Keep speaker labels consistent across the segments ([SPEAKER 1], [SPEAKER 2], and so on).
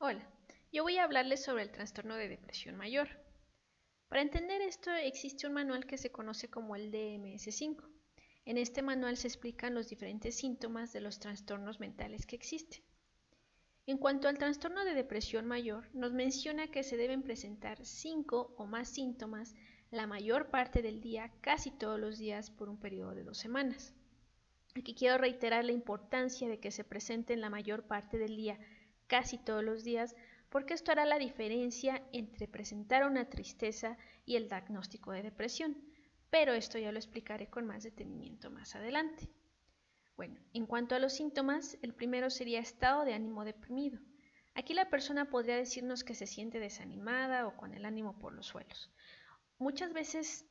[SPEAKER 1] Hola, yo voy a hablarles sobre el trastorno de depresión mayor. Para entender esto existe un manual que se conoce como el DMS-5. En este manual se explican los diferentes síntomas de los trastornos mentales que existen. En cuanto al trastorno de depresión mayor, nos menciona que se deben presentar 5 o más síntomas la mayor parte del día, casi todos los días por un periodo de 2 semanas. Aquí quiero reiterar la importancia de que se presenten la mayor parte del día, casi todos los días, porque esto hará la diferencia entre presentar una tristeza y el diagnóstico de depresión, pero esto ya lo explicaré con más detenimiento más adelante. Bueno, en cuanto a los síntomas, el primero sería estado de ánimo deprimido. Aquí la persona podría decirnos que se siente desanimada o con el ánimo por los suelos. Muchas veces,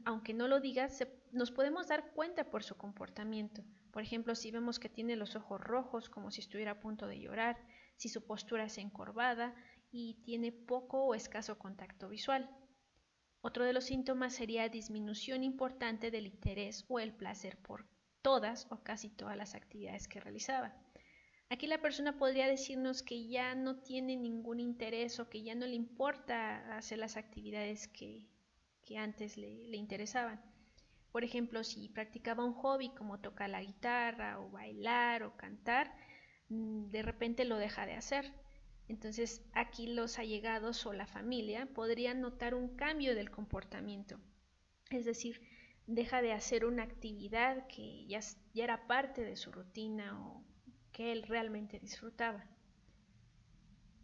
[SPEAKER 1] aunque no lo diga, nos podemos dar cuenta por su comportamiento. Por ejemplo, si vemos que tiene los ojos rojos como si estuviera a punto de llorar, si su postura es encorvada y tiene poco o escaso contacto visual. Otro de los síntomas sería disminución importante del interés o el placer por todas o casi todas las actividades que realizaba. Aquí la persona podría decirnos que ya no tiene ningún interés o que ya no le importa hacer las actividades que antes le interesaban. Por ejemplo, si practicaba un hobby como tocar la guitarra o bailar o cantar, de repente lo deja de hacer. Entonces aquí los allegados o la familia podrían notar un cambio del comportamiento. Es decir, deja de hacer una actividad que ya era parte de su rutina o que él realmente disfrutaba.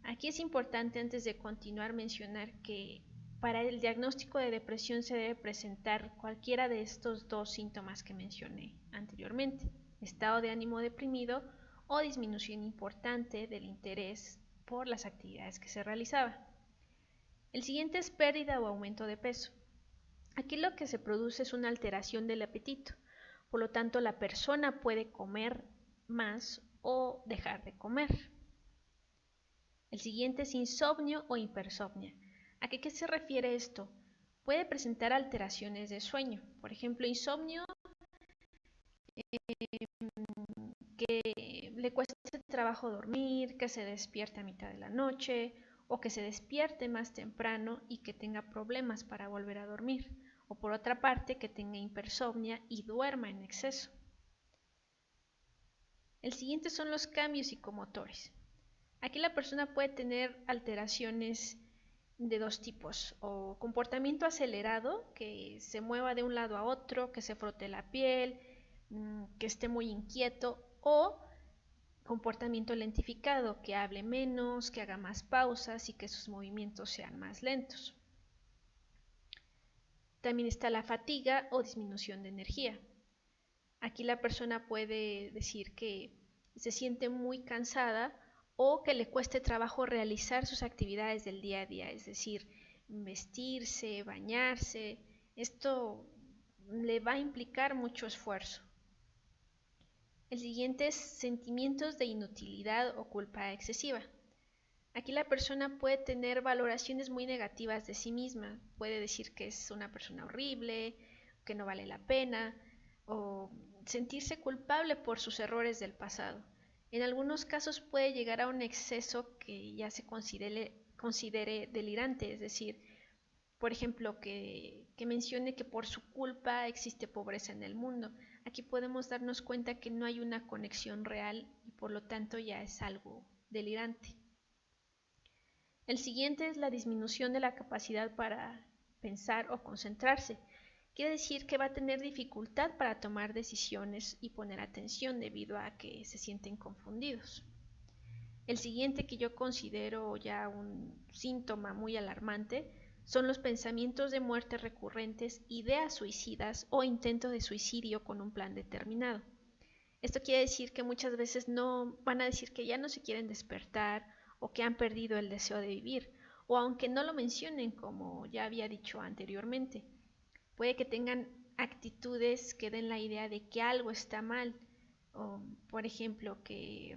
[SPEAKER 1] Aquí es importante, antes de continuar, mencionar que para el diagnóstico de depresión se debe presentar cualquiera de estos dos síntomas que mencioné anteriormente: estado de ánimo deprimido o disminución importante del interés por las actividades que se realizaba. El siguiente es pérdida o aumento de peso. Aquí lo que se produce es una alteración del apetito, por lo tanto la persona puede comer más o dejar de comer. El siguiente es insomnio o hipersomnia. ¿A qué se refiere esto? Puede presentar alteraciones de sueño, por ejemplo, insomnio, que le cueste trabajo dormir, que se despierte a mitad de la noche o que se despierte más temprano y que tenga problemas para volver a dormir, o por otra parte que tenga hipersomnia y duerma en exceso. El siguiente son los cambios psicomotores. Aquí la persona puede tener alteraciones de dos tipos: o comportamiento acelerado, que se mueva de un lado a otro, que se frote la piel, que esté muy inquieto, o comportamiento lentificado, que hable menos, que haga más pausas y que sus movimientos sean más lentos. También está la fatiga o disminución de energía. Aquí la persona puede decir que se siente muy cansada o que le cueste trabajo realizar sus actividades del día a día, es decir, vestirse, bañarse. Esto le va a implicar mucho esfuerzo. El siguiente es sentimientos de inutilidad o culpa excesiva. Aquí la persona puede tener valoraciones muy negativas de sí misma, puede decir que es una persona horrible, que no vale la pena, o sentirse culpable por sus errores del pasado. En algunos casos puede llegar a un exceso que ya se considere delirante, es decir, por ejemplo, que mencione que por su culpa existe pobreza en el mundo. Aquí podemos darnos cuenta que no hay una conexión real y por lo tanto ya es algo delirante. El siguiente es la disminución de la capacidad para pensar o concentrarse. Quiere decir que va a tener dificultad para tomar decisiones y poner atención debido a que se sienten confundidos. El siguiente, que yo considero ya un síntoma muy alarmante, son los pensamientos de muerte recurrentes, ideas suicidas o intentos de suicidio con un plan determinado. Esto quiere decir que muchas veces no van a decir que ya no se quieren despertar o que han perdido el deseo de vivir, o aunque no lo mencionen, como ya había dicho anteriormente, puede que tengan actitudes que den la idea de que algo está mal, o por ejemplo que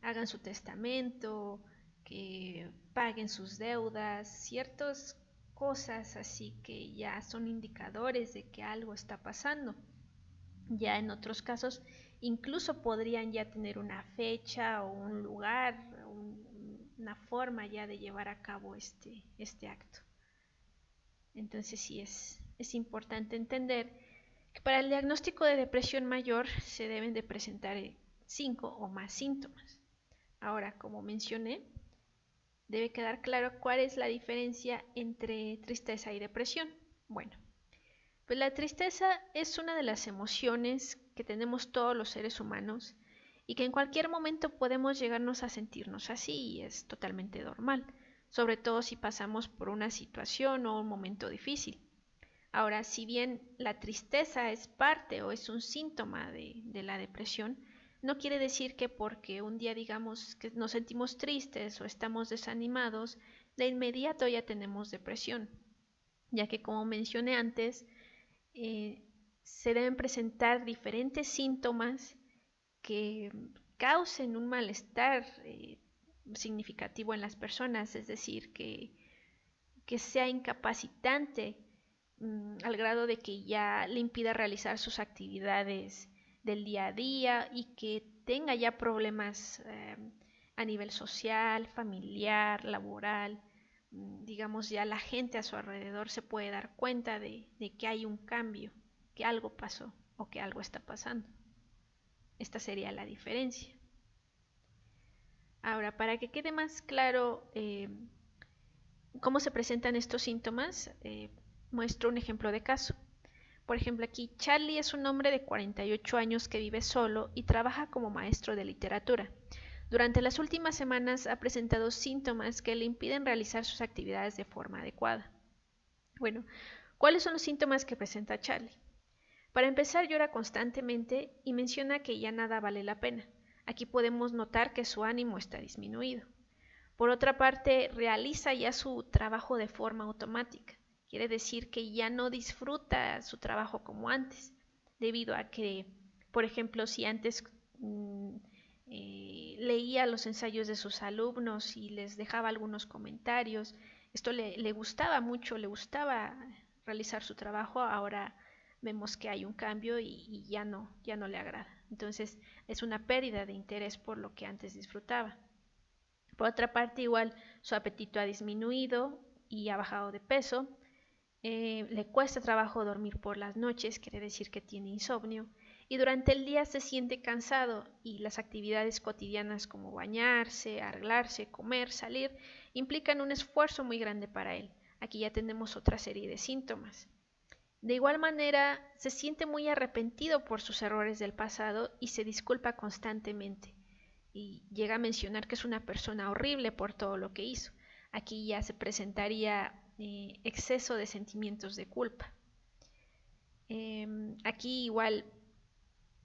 [SPEAKER 1] hagan su testamento, que paguen sus deudas, ciertas cosas así que ya son indicadores de que algo está pasando. Ya en otros casos incluso podrían ya tener una fecha o un lugar, una forma ya de llevar a cabo este acto. Entonces sí es importante entender que para el diagnóstico de depresión mayor se deben de presentar 5 o más síntomas. Ahora, como mencioné, debe quedar claro cuál es la diferencia entre tristeza y depresión. Bueno, pues la tristeza es una de las emociones que tenemos todos los seres humanos y que en cualquier momento podemos llegarnos a sentirnos así y es totalmente normal, sobre todo si pasamos por una situación o un momento difícil. Ahora, si bien la tristeza es parte o es un síntoma de la depresión, no quiere decir que porque un día digamos que nos sentimos tristes o estamos desanimados, de inmediato ya tenemos depresión, ya que como mencioné antes, se deben presentar diferentes síntomas que causen un malestar significativo en las personas, es decir, que sea incapacitante al grado de que ya le impida realizar sus actividades del día a día y que tenga ya problemas a nivel social, familiar, laboral. Digamos, ya la gente a su alrededor se puede dar cuenta de que hay un cambio, que algo pasó o que algo está pasando. Esta sería la diferencia. Ahora, para que quede más claro cómo se presentan estos síntomas, muestro un ejemplo de caso. Por ejemplo, aquí Charlie es un hombre de 48 años que vive solo y trabaja como maestro de literatura. Durante las últimas semanas ha presentado síntomas que le impiden realizar sus actividades de forma adecuada. Bueno, ¿cuáles son los síntomas que presenta Charlie? Para empezar, llora constantemente y menciona que ya nada vale la pena. Aquí podemos notar que su ánimo está disminuido. Por otra parte, realiza ya su trabajo de forma automática. Quiere decir que ya no disfruta su trabajo como antes, debido a que, por ejemplo, si antes leía los ensayos de sus alumnos y les dejaba algunos comentarios, esto le gustaba mucho, le gustaba realizar su trabajo, ahora vemos que hay un cambio y ya no le agrada. Entonces es una pérdida de interés por lo que antes disfrutaba. Por otra parte, igual su apetito ha disminuido y ha bajado de peso. Le cuesta trabajo dormir por las noches, quiere decir que tiene insomnio. Y durante el día se siente cansado y las actividades cotidianas como bañarse, arreglarse, comer, salir, implican un esfuerzo muy grande para él. Aquí ya tenemos otra serie de síntomas. De igual manera, se siente muy arrepentido por sus errores del pasado y se disculpa constantemente. Y llega a mencionar que es una persona horrible por todo lo que hizo. Aquí ya se presentaría exceso de sentimientos de culpa. Aquí igual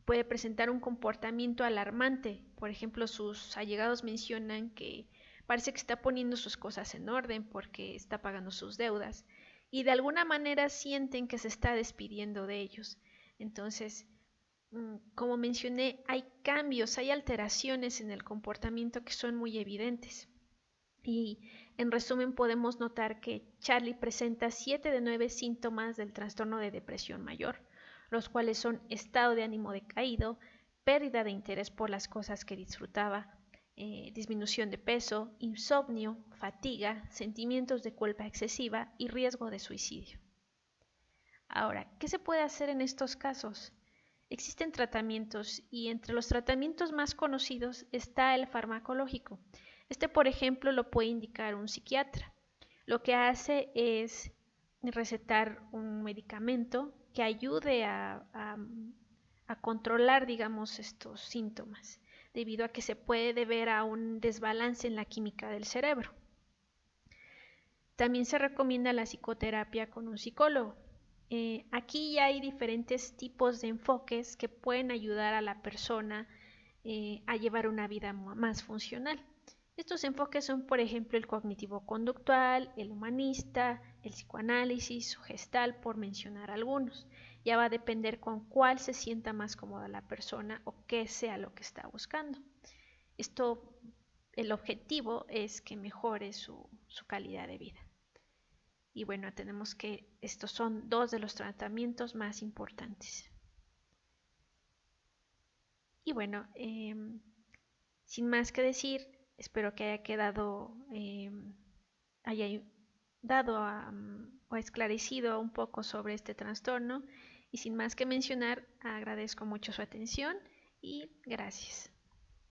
[SPEAKER 1] puede presentar un comportamiento alarmante. Por ejemplo, sus allegados mencionan que parece que está poniendo sus cosas en orden porque está pagando sus deudas y de alguna manera sienten que se está despidiendo de ellos. Entonces, como mencioné, hay cambios, hay alteraciones en el comportamiento que son muy evidentes. Y en resumen podemos notar que Charlie presenta 7 de 9 síntomas del trastorno de depresión mayor, los cuales son estado de ánimo decaído, pérdida de interés por las cosas que disfrutaba, disminución de peso, insomnio, fatiga, sentimientos de culpa excesiva y riesgo de suicidio. Ahora, ¿qué se puede hacer en estos casos? Existen tratamientos y entre los tratamientos más conocidos está el farmacológico. Este, por ejemplo, lo puede indicar un psiquiatra. Lo que hace es recetar un medicamento que ayude a controlar, digamos, estos síntomas, debido a que se puede deber a un desbalance en la química del cerebro. También se recomienda la psicoterapia con un psicólogo. Aquí ya hay diferentes tipos de enfoques que pueden ayudar a la persona a llevar una vida más funcional. Estos enfoques son, por ejemplo, el cognitivo-conductual, el humanista, el psicoanálisis o gestal, por mencionar algunos. Ya va a depender con cuál se sienta más cómoda la persona o qué sea lo que está buscando. El objetivo es que mejore su calidad de vida. Y bueno, tenemos que estos son 2 de los tratamientos más importantes. Y bueno, sin más que decir, Espero que haya quedado, haya dado o esclarecido un poco sobre este trastorno. Y sin más que mencionar, agradezco mucho su atención y gracias.